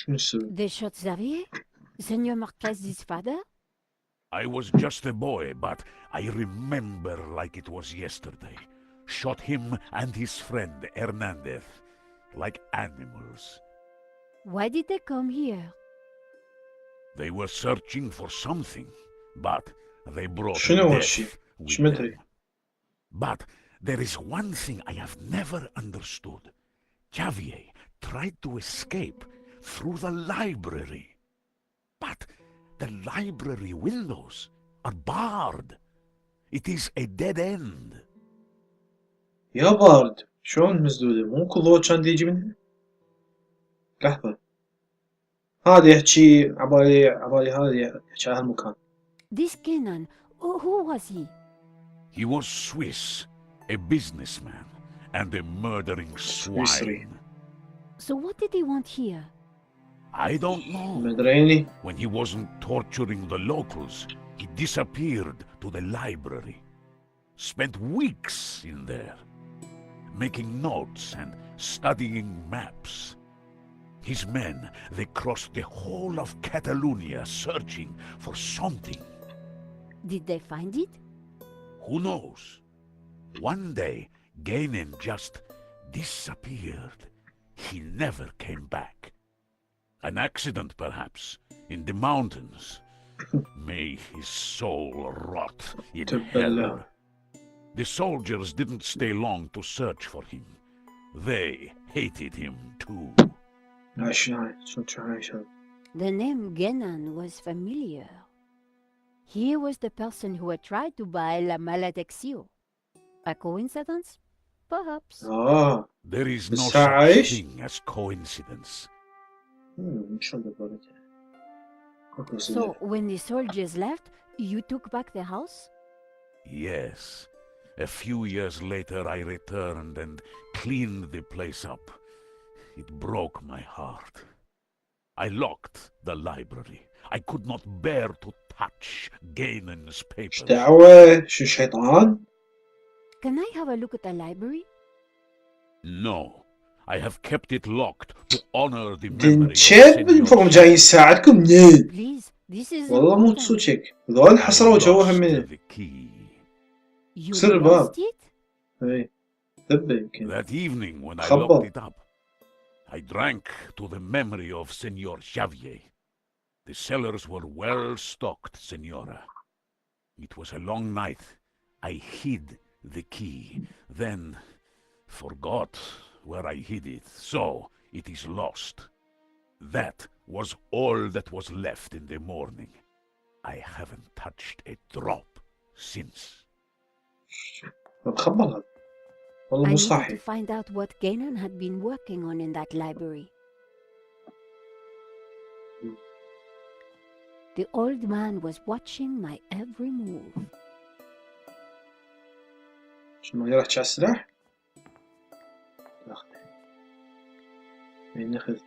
شنو السبب؟ They shot Xavier? Senor Marquez's father? I was just a boy, but I remember like it was yesterday. Shot him and his friend Hernandez, like animals. Why did they come here? They were searching for something, but they brought شنو هالشي؟ death with شو مدري. them. But there is one thing I have never understood. Xavier tried to escape through the library. But the library windows are barred. It is a dead end. يا بارد شلون مسدودة؟ مو كل ضوء كان يجي منها؟ لحظة هذا يحكي عبالي هذا يحكي على هالمكان. This Kenan, who was he? He was Swiss, a businessman, and a murdering swine. So what did he want here? I don't know. مدريني. When he wasn't torturing the locals, he disappeared to the library. Spent weeks in there, making notes and studying maps. His men, they crossed the whole of Catalonia searching for something. Did they find it? Who knows? One day, Gainen just disappeared. He never came back. An accident, perhaps, in the mountains. May his soul rot in hell. The soldiers didn't stay long to search for him. They hated him too. The name Genan was familiar. He was the person who had tried to buy La Maledicción. A coincidence? Perhaps. There is no بس عايش؟ such thing as coincidence. So when the soldiers left, you took back the house? Yes. A few years later I returned and cleaned the place up. It broke my heart. I locked the library. I could not bear to touch Gainen's papers. دعوة شو شيطان؟ Can I have a look at the library? No. I have kept it locked to honor the memory of دنشب المفروض جاي يساعدكم. Please, this is والله مو important. تصدق ذول حصروا جوها lost منه. the key. You كسر الباب. lost it? اي ثبه يمكن. That evening when I خبط. locked it up, I drank to the memory of Senor Xavier. The cellars were well stocked, Senora. It was a long night. I hid the key, then forgot where I hid it, so it is lost. That was all that was left in the morning. I haven't touched a drop since. خبر هذا. والله I مو needed صاحي. to find out what Ganon had been working on in that library. The old man was watching my every move. شنو يروح على السلاح؟ ناخذ.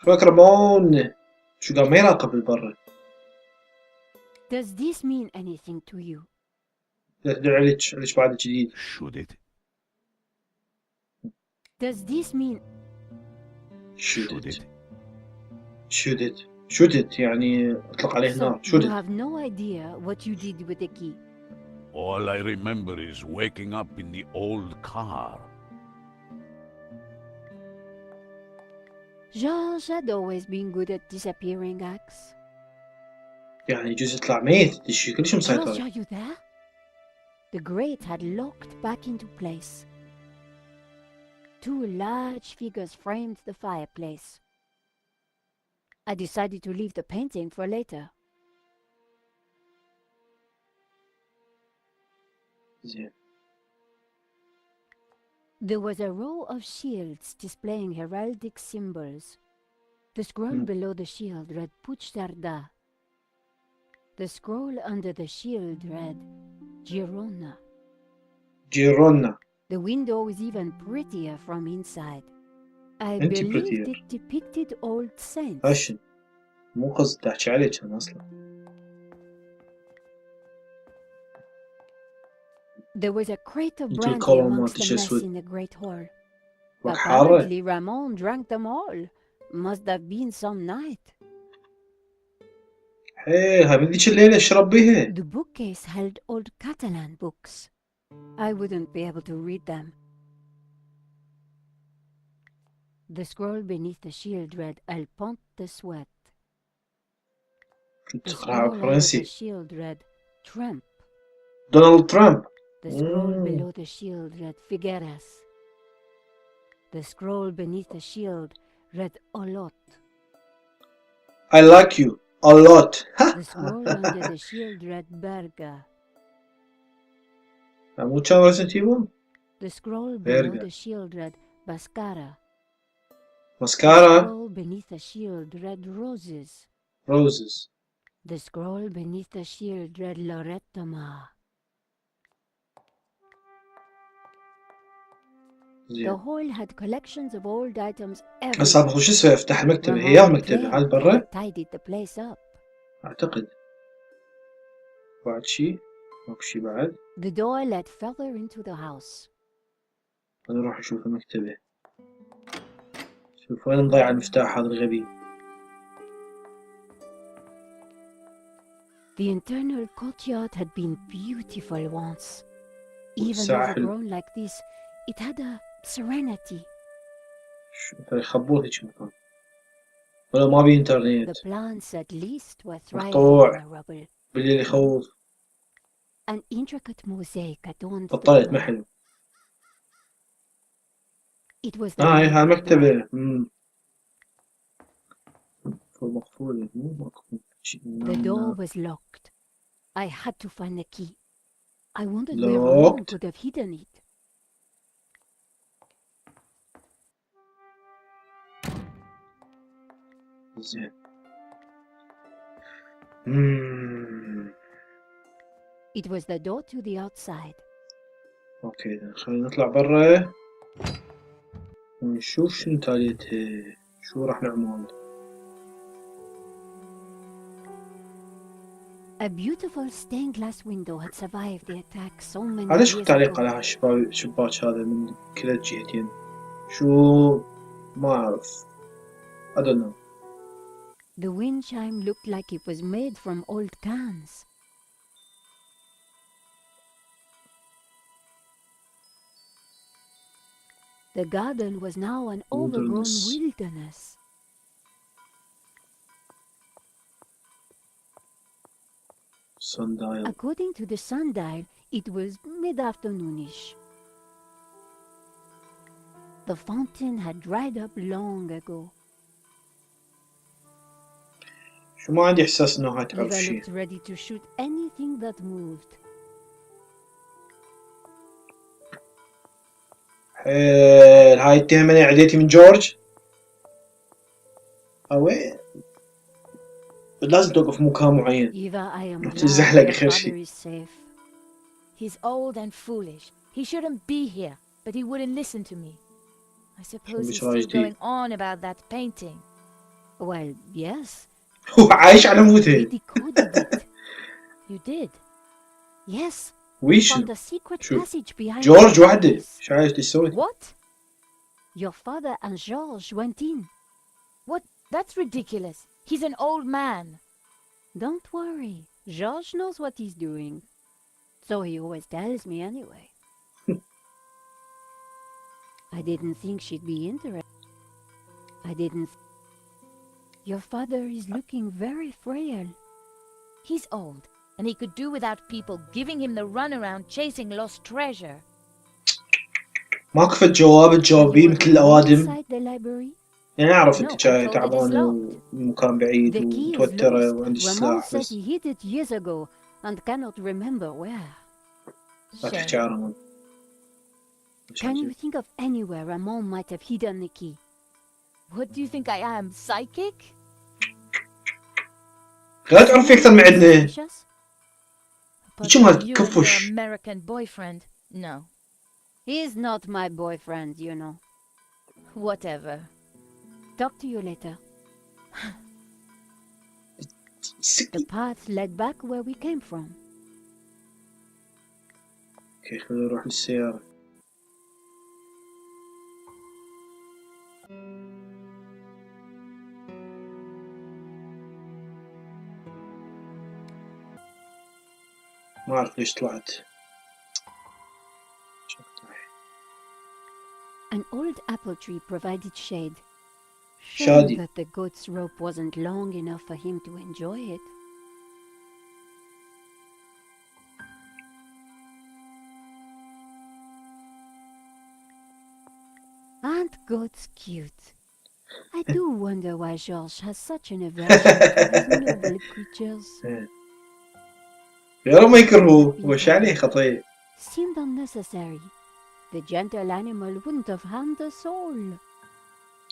شو أكرمون؟ شو قام ما يراقب البر؟ Does this mean anything to you? لا تدعي عليك بعد جديد. Should it? Does this mean... Shoot it. Shoot it. Shoot it يعني اطلق عليه So نار. Shoot you it. have no idea what you did with the key? All I remember is waking up in the old car. George had always been good at disappearing acts. يعني يجوز يطلع ميت. دشي كلش George, مسيطر. are you there? The grate had locked back into place. Two large figures framed the fireplace. I decided to leave the painting for later. زين. There was a row of shields displaying heraldic symbols. The scroll below the shield read Puchtarda. The scroll under the shield read Girona. جيرونا. The window was even prettier from inside. I أنت believed prettier. it depicted old saints. فاشن. مو قصد احكي عليك انا اصلا. There was a crate of أنت brandy الكولر amongst مالتك the mess أسود. in the great hall. وك حارة. Apparently Ramon drank them all. Must have been some night. حيل هاي من ذيك الليلة اشرب بيها. The bookcase held old Catalan books. I wouldn't be able to read them. The scroll beneath the shield read El Pont de Suet. The تقرأها scroll under the فرنسي. shield read Trump. دونالد ترامب. The scroll below the shield read Figueres. The scroll beneath the shield read Olot. I like you a lot. The scroll under the shield read Berga. مو كان ريزنت ايفل؟ The scroll below Berga. the shield read Bascara. The ماسكارا. scroll beneath the shield read Roses. روزز. The scroll beneath the shield read Loretama. The زين. hall had collections of old items هسه everywhere. بخش اسوي افتح المكتبة. هي المكتبة هاي برا؟ tidied the place up. اعتقد. بعد شي؟ ماكو شي بعد؟ The door led further into the house. انا اروح اشوف المكتبة. شوف وين مضيع المفتاح هذا الغبي. The internal courtyard had been beautiful once. Even ساحل. overgrown like this, it had a serenity. يخبوه هيك مكان. ولا ما بي انترنت. The plants at least were thriving مقطوع. in the rubble. بالليل يخوف. An intricate mosaic adorned the بطلت ما floor. حلو. It was the هاي library door. مكتبة. مقفولة مو مقفول. The door was locked. I had to find the key. I wondered where Ramon Locked. could have hidden it. زين. It was the door to the outside. اوكي خلينا نطلع برا ونشوف شنو تاليتها. شو راح نعمل. A beautiful stained glass window had survived the attack so many هذا شو years التعليق ago. على هالشباك هذا من كلا الجهتين. شو ما اعرف. I don't know. The wind chime looked like it was made from old cans. The garden was now an overgrown wilderness. Sundial. According to the sundial, it was mid-afternoonish. The fountain had dried up long ago. شو ما عندي احساس انه هاي تعرف Eva شي. looked ready to shoot anything that moved. حيل هاي التهمة اللي عديتي من جورج. وين؟ لازم توقف مكان معين. Eva, I am رح glad تزحلق your آخر father شي. is safe. He's old and foolish. He shouldn't be here, but he wouldn't listen to me. I suppose he's still going on about that painting. Well, yes. هو عايش على We موته. decoded it. You did? Yes. We ويش found a secret شو؟ passage behind جورج the وحده. fireplace. شو عايش تسوي؟ What? Your father and George went in. What? That's ridiculous. He's an old man. Don't worry. George knows what he's doing. So he always tells me anyway. I didn't think she'd be interested. I didn't. Your father is looking very frail. He's old, and he could do without people giving him the runaround chasing lost treasure. ماكو فد جواب تجاوبيه مثل الأوادم. Inside the library. يعني أعرف No, أنت I جاي told it is تعبانة locked. ومكان بعيد The key is ومتوترة lost. وعندك Ramon سلاح said بس. he hid it years ago and cannot remember where. لا Shame. تحكي على رمون. Can you think of anywhere Ramon might have hidden the key? What do you think I am, psychic? لا تعرفي أكثر من عندنا. Suspicious? But شو ما you and your تكفش. American boyfriend? No. He's not my boyfriend, you know. Whatever. Talk to you later. The path led back where we came from. اوكي خلينا نروح للسيارة. ما أعرف ليش طلعت. An old apple tree provided shade. Shame Shady. that the goat's rope wasn't long enough for him to enjoy it. Aren't goats cute? I do wonder why George has such an aversion for these noble creatures. يا رب ما يكرهوه، وش عليه خطية. Seemed unnecessary. The gentle animal wouldn't have harmed a soul.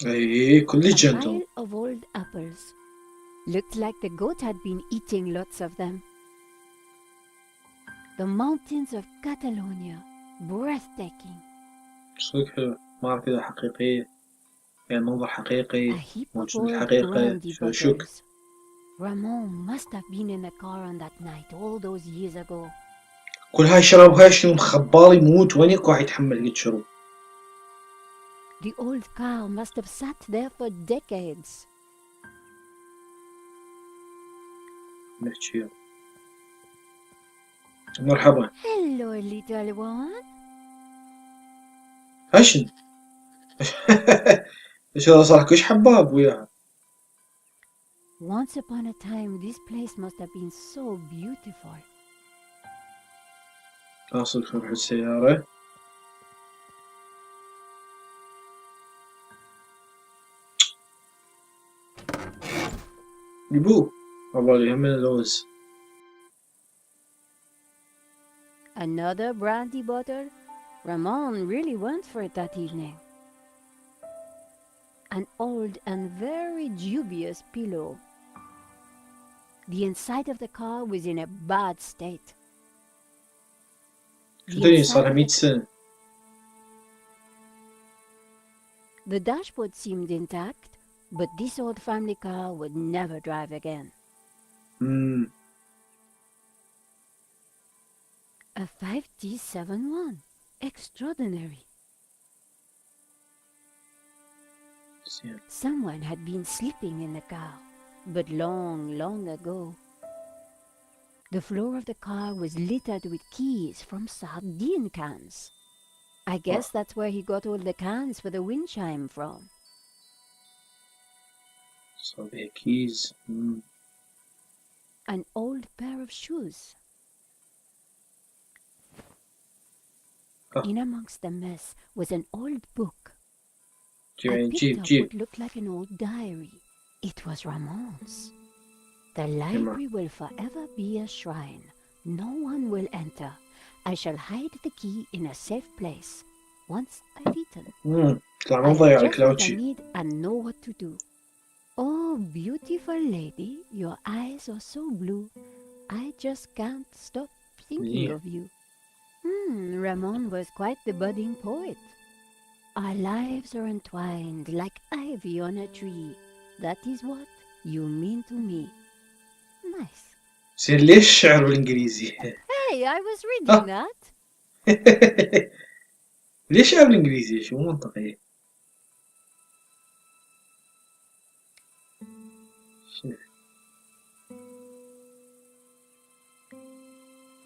اي كل A جنتل. pile of old apples. Looked like the goat had been eating lots of them. The mountains of Catalonia. Breathtaking. صدق حلو، ما أعرف إذا حقيقية يعني منظر A حقيقي heap of موجود old بالحقيقة. brandy شو شك. bottles. Ramon must have been in the car on that night all those years ago. كل هاي شربها شنو مخبال يموت، وين يكون يتحمل قد شرب. The old car must have sat there for decades. نحكي مرحبا. Hello, little one. هاشم. ايش هذا صار كش حباب وياها. Once upon a time, this place must have been so beautiful. أصل فرح السيارة. يبوه عبالي هم اللوز. Another brandy bottle? Ramon really went for it that evening. An old and very dubious pillow. The inside of the car was in a bad state. شو تدري صار 100 سنة. The dashboard seemed intact, but this old family car would never drive again. A 5T71. Extraordinary. Someone had been sleeping in the car, but long, long ago. The floor of the car was littered with keys from sardine cans. I guess that's where he got all the cans for the wind chime from. So the keys. An old pair of shoes. In amongst the mess was an old book. I picked up what looked like an old diary. It was Ramon's. The library will forever be a shrine. No one will enter. I shall hide the key in a safe place. Once I've eaten. I just what I need and know what to do. Oh, beautiful lady, your eyes are so blue. I just can't stop thinking of you. Ramon was quite the budding poet. Our lives are entwined like ivy on a tree. That is what you mean to me. Nice. زين ليش الشعر بالإنجليزي؟ Hey, I was reading that. ليش شعر بالإنجليزي؟ شو منطقي؟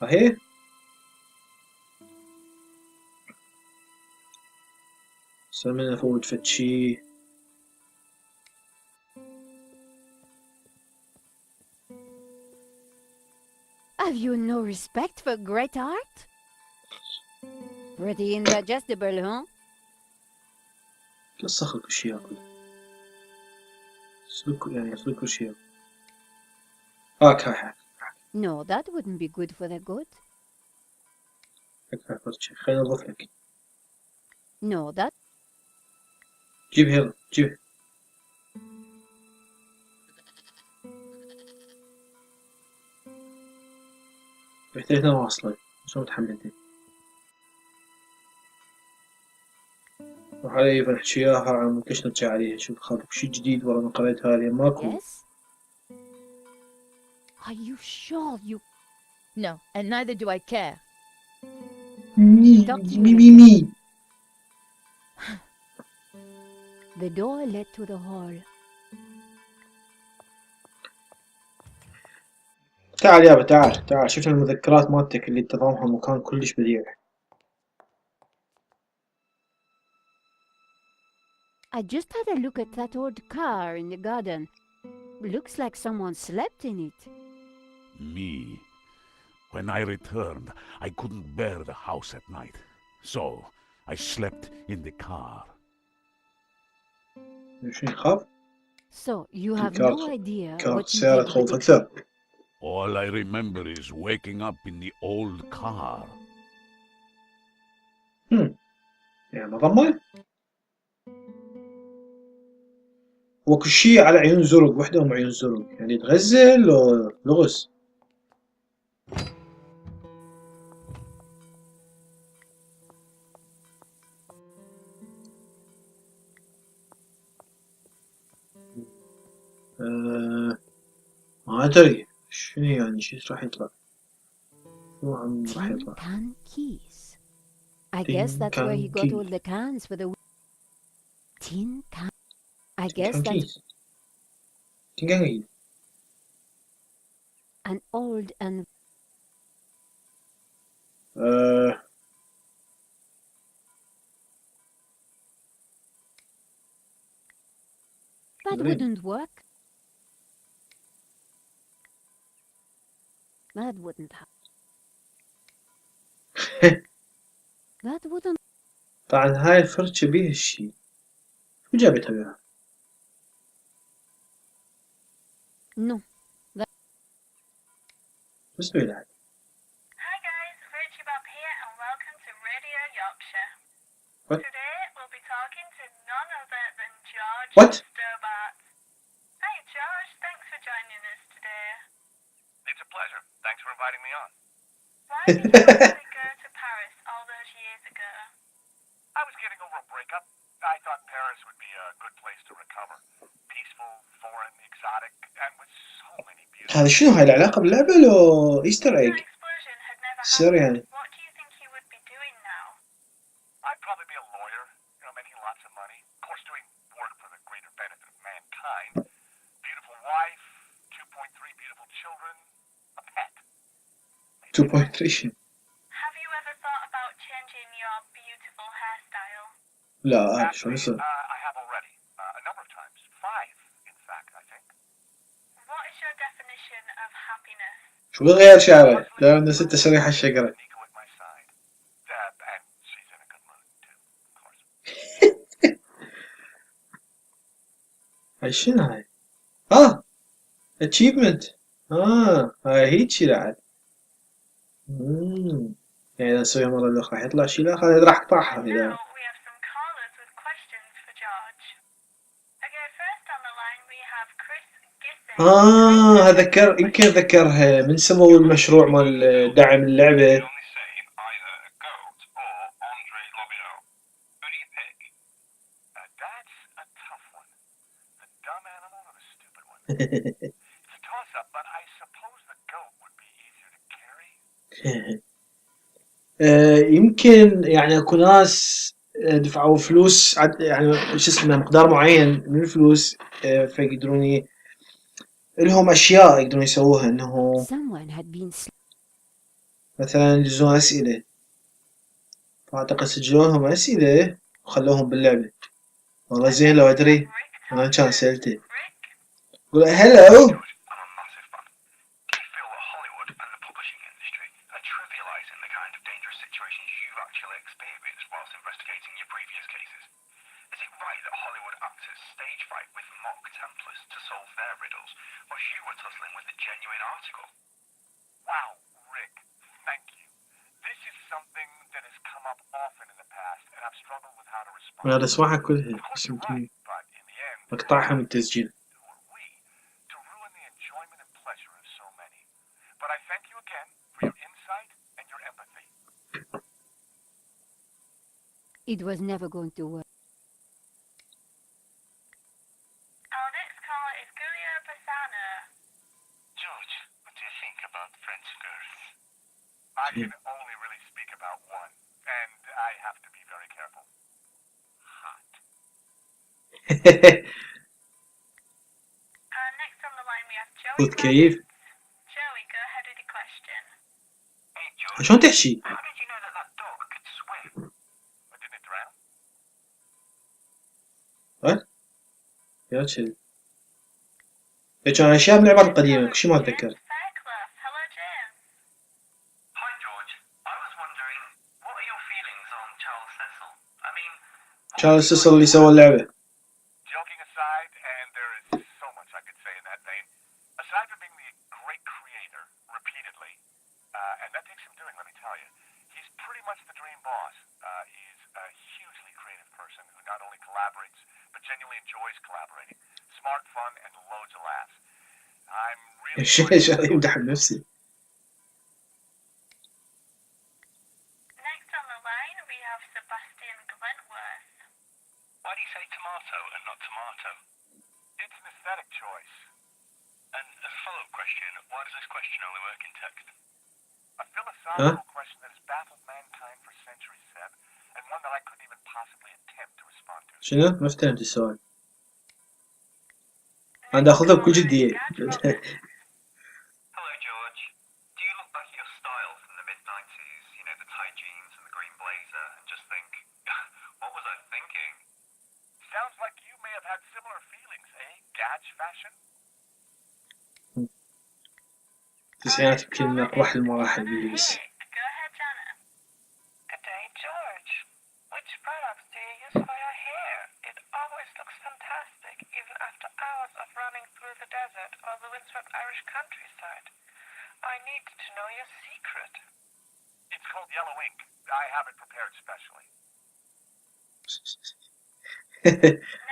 صحيح؟ سلمنا فوت فتشي. Have you no respect for great art? Pretty indigestible, huh? كسخ كل شيء ياكل. سلك يعني ياكل كل شيء. هاك. No, that wouldn't be good for the goat. هاك خلينا نضيف لك. No, that. جيب هيل جيب. رحتنا واصلة شو متحملتي؟ وعلي بنحكيها عن ممكنش نرجع عليها شوف خاطر شي جديد ورا ما قريتها لي ماكو. Yes? Are you sure you... No, and neither do I care. مي. The door led to the hall. تعال يابا تعال شوف المذكرات مالتك اللي انت ضامها مكان كلش بديع. I just had a look at that old car in the garden. Looks like someone slept in it. Me. When I returned, I couldn't bear the house at night. So, I slept in the car. شو يخاف؟ So, you have الكار no idea كار what you سيارة did تخوف with it. أكثر. All I remember is waking up in the old car. يعني مغمض؟ وكل شي على عيون زرق، وحدهم عيون زرق، يعني تغزل لو لغز. ما أدري شنو يعني شو راح يطلع. شو عم راح Tin يطلع. can keys. I Tin guess that's where he can got key. all the cans for the tin can. I Tin guess can that's keys. Tin can key. an old and that wouldn't work. That wouldn't happen. That wouldn't. طبعا هاي الفرشة بيها الشي. شو جابتها بيها؟ No. بس بيها. Hi guys, Ridgebop here and welcome to Radio Yorkshire. What? Today we'll be talking to none other than George What? Stobart. Hi George, thanks for joining us today. It's a pleasure. Thanks for inviting me on. Why did you actually go to Paris all those years ago? I was getting over a breakup. I thought Paris would be a good place to recover. Peaceful, foreign, exotic, and with so many beautiful... هذا شنو هاي العلاقة باللعبة لو إيستر If إيج؟ that explosion had never سر happened, يعني. what do you think you would be doing now? I'd probably be a lawyer, making lots of money. Of course, doing work for the greater benefit of mankind. Beautiful wife, 2.3 beautiful children, a pet. 2.3. Have you ever thought about changing your beautiful hairstyle? لا عارف شو Actually, يصير. I have already. A number of times. 5, in fact, I think. What is your definition of happiness? شو غير شعره؟ لا عندنا 6 شريحة الشقرة. Nico at my side. And she's in a good mood, too, of course. هاي شنو هاي؟ achievement. هاي هيجي بعد. يعني إذا نسويها مرة الأخرى راح يطلع شي لا خلينا راح أقطعها And إذا. now we have some callers with questions for George. Okay, first on the line we have Chris Gissing. أذكر يمكن أذكرها من سموا المشروع مال دعم اللعبة. It's a toss-up, but I suppose the goat would be easier to carry. يمكن يعني اكو ناس دفعوا فلوس يعني شو اسمه مقدار معين من الفلوس فيقدرون لهم اشياء يقدرون يسووها انه Someone had been مثلا يجزون اسئله فاعتقد سجلوا لهم اسئله وخلوهم باللعبه. والله زين لو ادري انا كان سالته قول هلو. Wow, Rick, thank you. This is something that has come up often in the past, and I've struggled with how to respond. هذا اسمعها كلها Of course بس you're right, but in the end, مقطعها من التسجيل. who are we to ruin the enjoyment and pleasure of so many? But I thank you again for your insight and your empathy. It was never going to work. Our next caller is Giulio Bassano. George, what do you think about French girls? I can only really speak about one, and I have to be very careful. Hot. Next on the line we have Joey. خذ كيف. Joey, go ahead with your question. Hey, George. شلون تحشي؟ How did you know that that dog could swim? Or didn't it drown? يا كذي. كان اشياء من اللعبات القديمة، كل شي ما اتذكر. Fairclough. Hello, James. Hi, George. I was wondering, what are your feelings on Charles Cecil? I mean, تشارلز سيسل اللي سوى اللعبة. joking aside, and there is so much I could say in that vein, aside from being the great creator repeatedly, and that takes some doing, let me tell you, he's pretty much the dream boss. He's a hugely creative person who not only collaborates, but genuinely enjoys collaborating. Smart, fun, and loads of laughs. I'm really ايش يمدح بنفسي. Next on the line we have Sebastian Glentworth. Why do you say tomato and not tomato? It's an aesthetic choice. And as a follow-up question, why does this question only work in text? A philosophical question that has baffled mankind for centuries, Seb, and one that I couldn't even possibly attempt to respond to. شنو؟ ما فهمت السؤال. أنا أخذه بكل جدية. Hello, George. Do you look back at your style from the mid-90s, you know, the tight jeans and the green blazer, and just think, what was I thinking? Sounds like you may have had similar feelings, eh? Gadge fashion? التسعينات يمكن من أقبح المراحل باللبس. Go ahead, Jana. Good day, George. Which products do you use for your hair? It always looks fantastic, even after hours of running through the desert or the windswept Irish countryside. I need to know your secret. It's called yellow ink. I have it prepared specially.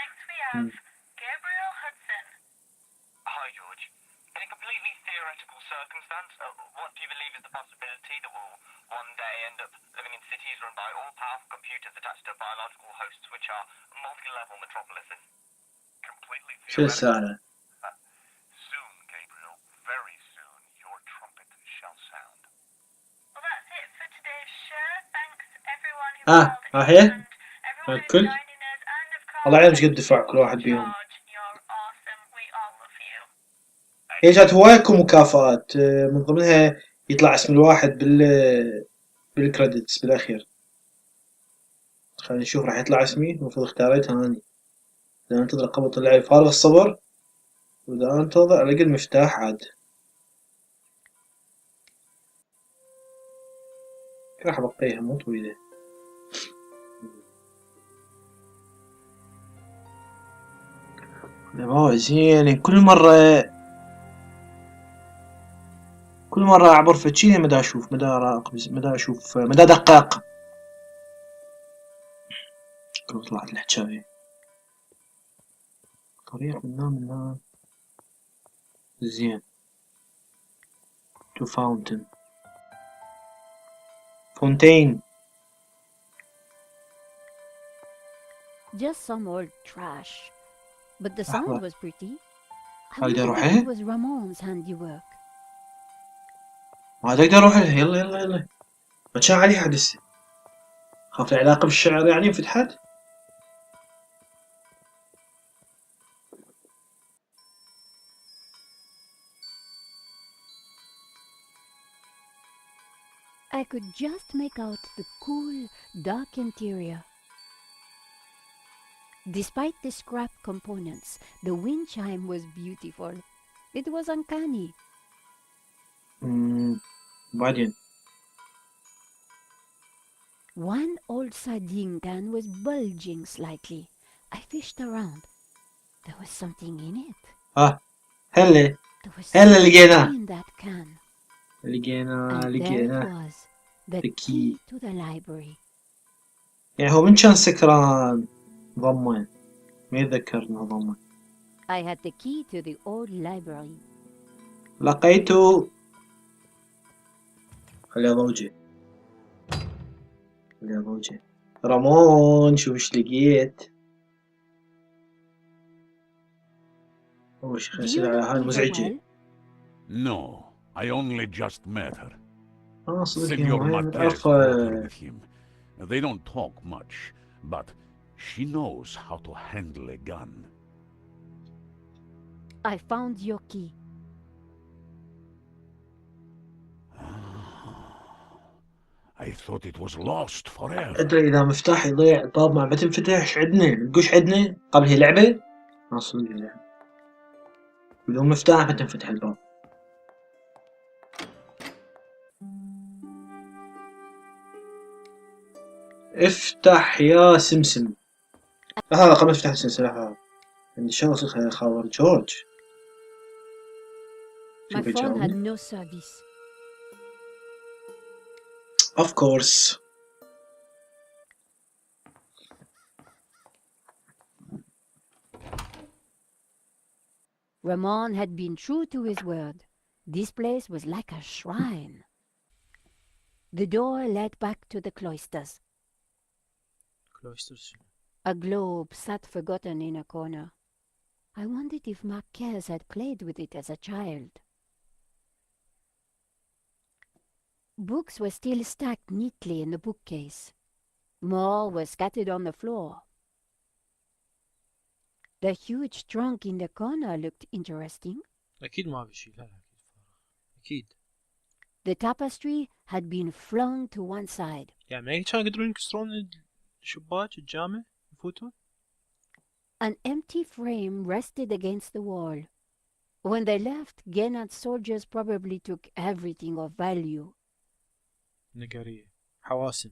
Next we have Gabriel Hudson. Hi, George. In a completely theoretical circumstance, what do you believe is the possibility that we'll one day end up living in cities run by all-powerful computers attached to biological hosts which are multi-level metropolises? Completely شو السالفة؟ Soon, Gabriel, very soon, your trumpet shall sound. Well, that's it for today's show. Thanks everyone who Ah, called here? in and everyone who's الكل؟ joining us, and of course, الله يعلم ايش قد دفع كل واحد بيهم. George, you're awesome. We all love you. هي جات هوايكم مكافآت، من ضمنها يطلع اسم الواحد بالكريدتس بالأخير. خلينا نشوف راح يطلع اسمي. المفروض اختاريتها أني. إذا أنتظر قبل طلعي فارغ الصبر، وإذا أنتظر ألاقي المفتاح عاد. راح أبقيها مو طويلة. زين كل مرة أعبر فتشي مدى أشوف مدى أراقب مدى أشوف مدى أدقق. كيف طلعت الحكاية؟ طريق من هنا زين. to fountain. Just some old trash. But the sound was pretty. I هل wonder أروح if إيه؟ it was Ramon's handiwork. ما أقدر أروح لها. يلا ما كان علي حد هسه. خاف العلاقة بالشعر يعني انفتحت. I could just make out the cool, dark interior. Despite the scrap components, the wind chime was beautiful. It was uncanny. بعدين. One old sardine can was bulging slightly. I fished around. There was something in it. هلا There was هلا something لقيناه. in that can. لقيناه And there it لقيناه. was, the The key key. to the library. يعني هو من كان سكران ضمن ما يتذكر انه ضمن. I had the key to the old library. لقيته. خليها ضوجة. رامون شوف ايش لقيت. اول شي خلينا Do you نسأل على know هاي Eva المزعجة. well? No, I only just met her. صدق Senor هي Marquez عارفة. brought her with him. They don't talk much, but She knows how to handle a gun. I found your key. I thought it was lost forever. أدري إذا مفتاح يضيع الباب ما تنفتح عندنا نقوش عندنا قبل هي لعبة ما صدق لعبة بدون مفتاح ما تنفتح الباب. افتح يا سمسم. هذا قبل افتح السلسلة هذا عندي شغل خبر جورج. My phone had no service. Of course. Ramon had been true to his word. This place was like a shrine. The door led back to the cloisters. Cloisters. A globe sat forgotten in a corner. I wondered if Marquez had played with it as a child. Books were still stacked neatly in the bookcase. More were scattered on the floor. The huge trunk in the corner looked interesting. أكيد ما في شيء لا أكيد. The tapestry had been flung to one side. يعني ما كانوا يقدرون يكسرون الشباك الجامع يفوتون. An empty frame rested against the wall. When they left, Genad's soldiers probably took everything of value. نقرية حواسن.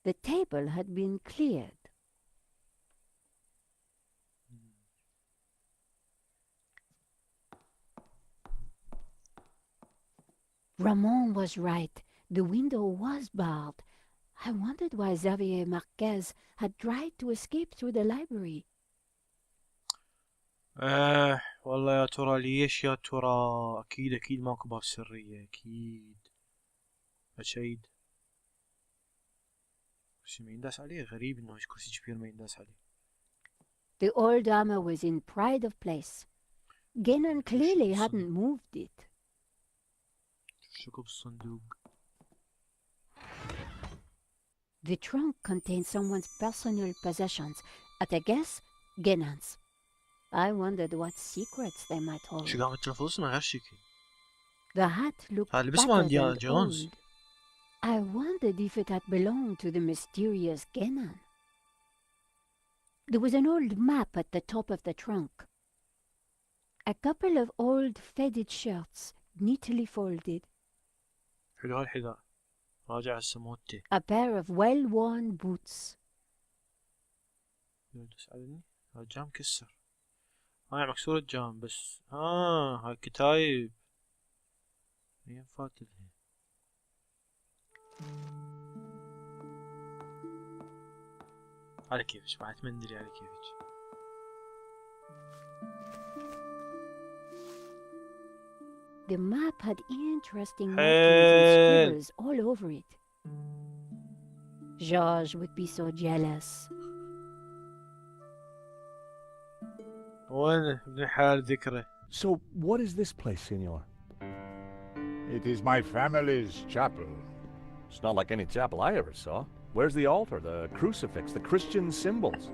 The table had been cleared. Ramon was right. The window was barred. I wondered why Xavier Marquez had tried to escape through the library. والله يا ترى ليش يا ترى أكيد ماكو باب سرية أكيد أشيد كرسي ما ينداس عليه غريب إنه كرسي كبير ما ينداس عليه. The old armor was in pride of place. Genan clearly hadn't moved it. شكو بالصندوق. The trunk contained someone's personal possessions. At a guess, Genan's. I wondered what secrets they might hold. شو قامت تلفظنا غير شكل. The hat looked هذا بس battered مال ديانا and جونز. old. I wondered if it had belonged to the mysterious Genan. There was an old map at the top of the trunk. A couple of old faded shirts, neatly folded. حلو هالحذاء. راجع هسه موتي. A pair of well-worn boots. تسألني الجام كسر. هاي مكسور الجام بس هاي كتايب. هي فاتتني. على كيفش بعد مندري على كيفش. The map had interesting markings and scribbles all over it. George would be so jealous. وين ابن الحلال ذكره. So, what is this place, Senor? It is my family's chapel. It's not like any chapel I ever saw. Where's the altar, the crucifix, the Christian symbols?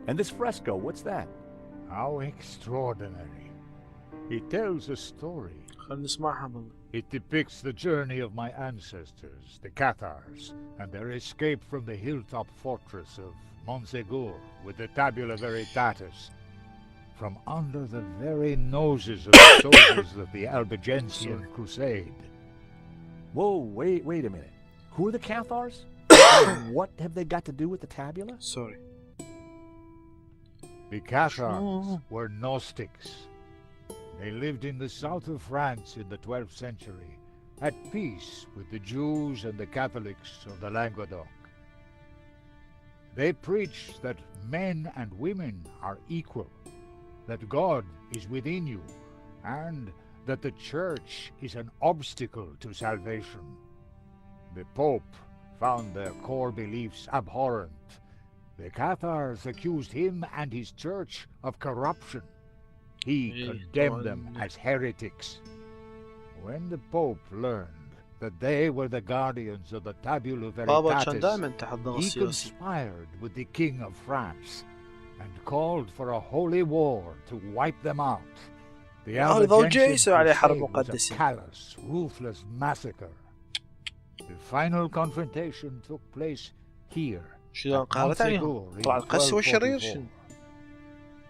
And this fresco, what's that? How extraordinary. It tells a story. خلنا نسمعها بالله. It depicts the journey of my ancestors, the Cathars, and their escape from the hilltop fortress of Montsegur with the Tabula Veritatis, from under the very noses of the soldiers of the Albigensian Crusade. Whoa, wait a minute. Who are the Cathars? And what have they got to do with the tabula? Sorry. The Cathars were Gnostics. They lived in the south of France in the 12th century, at peace with the Jews and the Catholics of the Languedoc. They preached that men and women are equal, that God is within you, and that the Church is an obstacle to salvation. The Pope found their core beliefs abhorrent. The Cathars accused him and his Church of corruption. He condemned them as heretics. When the Pope learned that they were the guardians of the Tabula بابا كان Veritatis, دائما تحت ضغط he سياسي. conspired with the King of France and called for a holy war to wipe them out. The ضوجي عليه حرب Crusade was a مقدسة. callous, ruthless massacre. The final confrontation took place here. شلون at قهرت عليهم؟ Montségur in طلع القسي والشرير 1244. شنو؟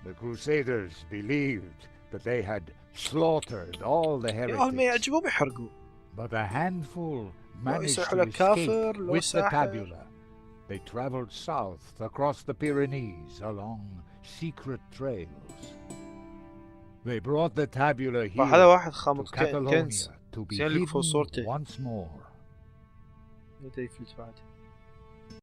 The Crusaders believed that they had slaughtered all the يا ما heretics, يعجبوا بيحرقوا. but a handful managed يسرحوا to لك كافر، escape لو with the ساحر. tabula. They traveled south across the Pyrenees along secret trails. They brought the tabula here هذا واحد to خامط كنز. Catalonia to be زين لك فوق hidden صورته. once more. يفلت بعد.